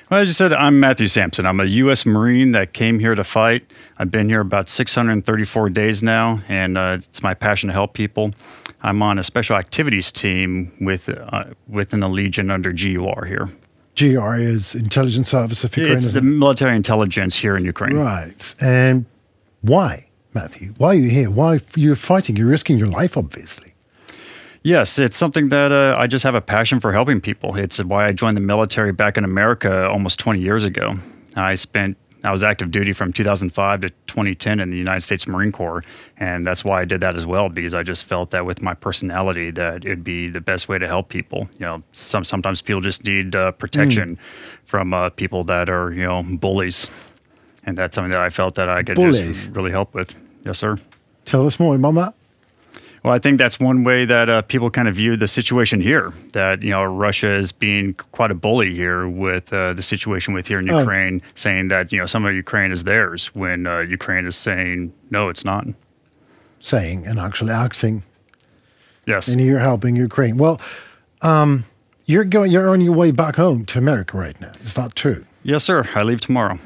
Well, as you said, I'm Matthew Sampson. I'm a U.S. Marine that came here to fight. I've been here about 634 days now, and it's my passion to help people. I'm on a special activities team within the Legion under GUR here. GR is Intelligence Service of Ukraine. It's the military intelligence here in Ukraine. Right. And why, Matthew? Why are you here? Why you're fighting? You're risking your life, obviously. Yes, it's something that I just have a passion for helping people. It's why I joined the military back in America almost 20 years ago. I was active duty from 2005 to 2010 in the United States Marine Corps, and that's why I did that as well, because I just felt that with my personality that it'd be the best way to help people. You know, sometimes people just need protection from people that are, bullies, and that's something that I felt that I could just really help with. Yes, sir. Tell us more about that. Well, I think that's one way that people kind of view the situation here, that, Russia is being quite a bully here with the situation with here in Ukraine, saying that, some of Ukraine is theirs when Ukraine is saying, no, it's not. Saying and actually acting. Yes. And you're helping Ukraine. Well, you're on your way back home to America right now. Is that true? Yes, sir. I leave tomorrow.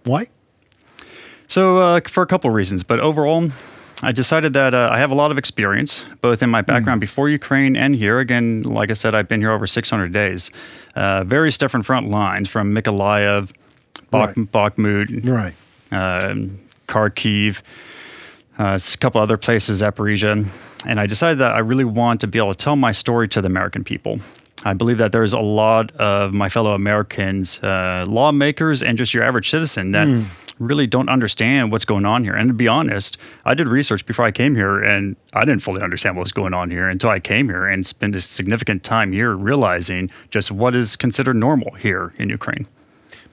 Why? So for a couple of reasons, but overall, I decided that I have a lot of experience, both in my background before Ukraine and here. Again, like I said, I've been here over 600 days. Various different front lines from Mykolaiv, Bakhmut, Kharkiv, a couple other places, Zaporizhia. And I decided that I really want to be able to tell my story to the American people. I believe that there's a lot of my fellow Americans, lawmakers, and just your average citizen that really don't understand what's going on here. And to be honest, I did research before I came here, and I didn't fully understand what was going on here until I came here and spent a significant time here realizing just what is considered normal here in Ukraine.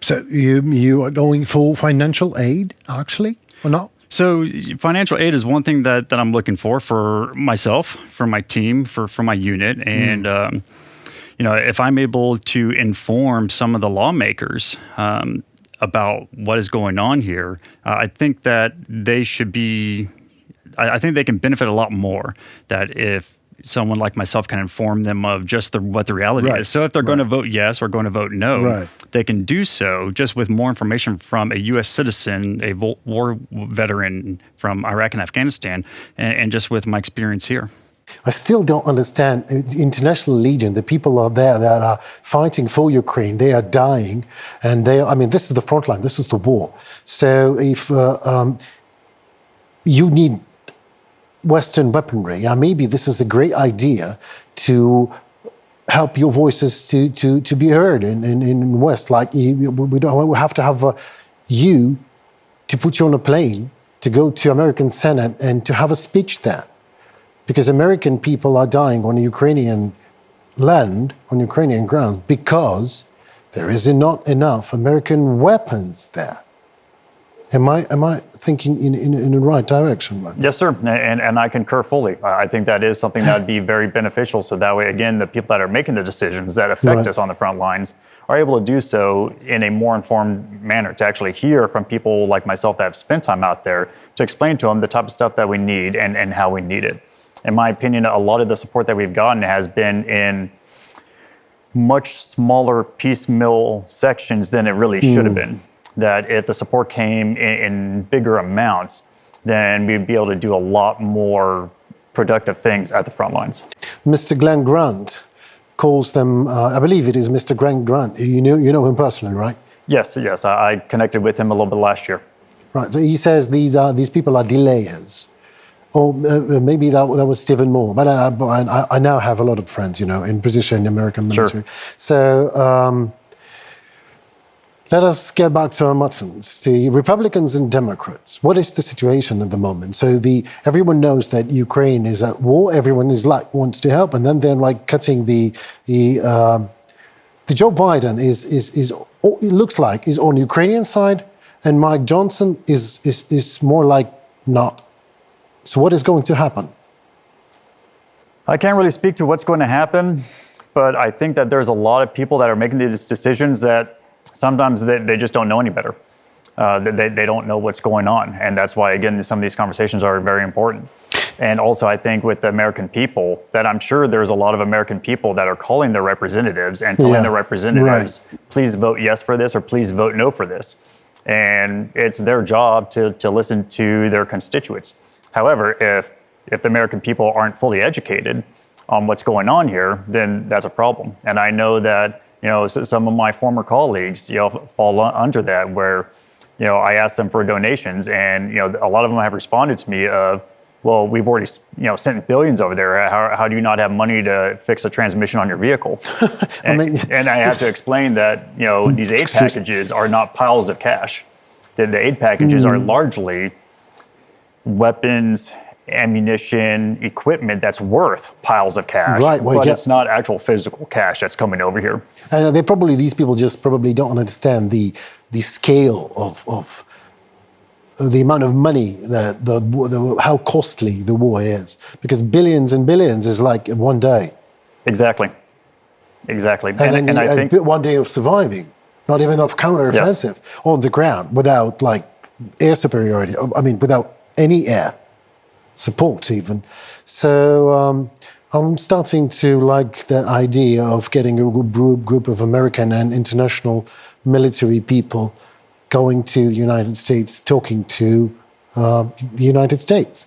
So you are going for financial aid, actually, or not? So financial aid is one thing that I'm looking for myself, for my team, for my unit. And, if I'm able to inform some of the lawmakers about what is going on here, I think that they should be, I think they can benefit a lot more that if someone like myself can inform them of just what the reality is. So if they're going to vote yes or going to vote no, they can do so just with more information from a U.S. citizen, a war veteran from Iraq and Afghanistan, and just with my experience here. I still don't understand the International Legion. The people are there that are fighting for Ukraine. They are dying, and this is the front line. This is the war. So if you need Western weaponry, maybe this is a great idea to help your voices to be heard in West. Like we have to have you to put you on a plane to go to American Senate and to have a speech there. Because American people are dying on Ukrainian land, on Ukrainian ground, because there is not enough American weapons there. Am I thinking in the right direction? Right? Yes, sir, and I concur fully. I think that is something that would be very beneficial. So that way, again, the people that are making the decisions that affect us on the front lines are able to do so in a more informed manner, to actually hear from people like myself that have spent time out there, to explain to them the type of stuff that we need and how we need it. In my opinion, a lot of the support that we've gotten has been in much smaller piecemeal sections than it really should have been. That if the support came in bigger amounts, then we'd be able to do a lot more productive things at the front lines. Mr. Glenn Grant calls them, I believe it is Mr. Glenn Grant. You know him personally, right? Yes. I connected with him a little bit last year. Right. So he says these people are delayers. Or maybe that was Stephen Moore, but I now have a lot of friends, in position in the American military. Sure. So let us get back to our muttons, the Republicans and Democrats. What is the situation at the moment? So everyone knows that Ukraine is at war. Everyone wants to help, and then they're cutting the Joe Biden is it looks like is on the Ukrainian side, and Mike Johnson is more like not. So what is going to happen? I can't really speak to what's going to happen, but I think that there's a lot of people that are making these decisions that sometimes they just don't know any better. They don't know what's going on. And that's why, again, some of these conversations are very important. And also, I think with the American people, that I'm sure there's a lot of American people that are calling their representatives and telling their representatives, please vote yes for this or please vote no for this. And it's their job to listen to their constituents. However, if the American people aren't fully educated on what's going on here, then that's a problem. And I know that, some of my former colleagues, fall under that, where, I ask them for donations, and, a lot of them have responded to me of, well, we've already, sent billions over there. How do you not have money to fix a transmission on your vehicle? And I have to explain that, these aid packages are not piles of cash. The aid packages are largely weapons, ammunition, equipment that's worth piles of cash, but it's not actual physical cash that's coming over here. And these people just probably don't understand the scale of the amount of money that how costly the war is, because billions and billions is like one day. Exactly. And I think one day of surviving, not even of counteroffensive on the ground without like air superiority. I mean, without any air support even. So I'm starting to like the idea of getting a group of American and international military people going to the United States, talking to the United States.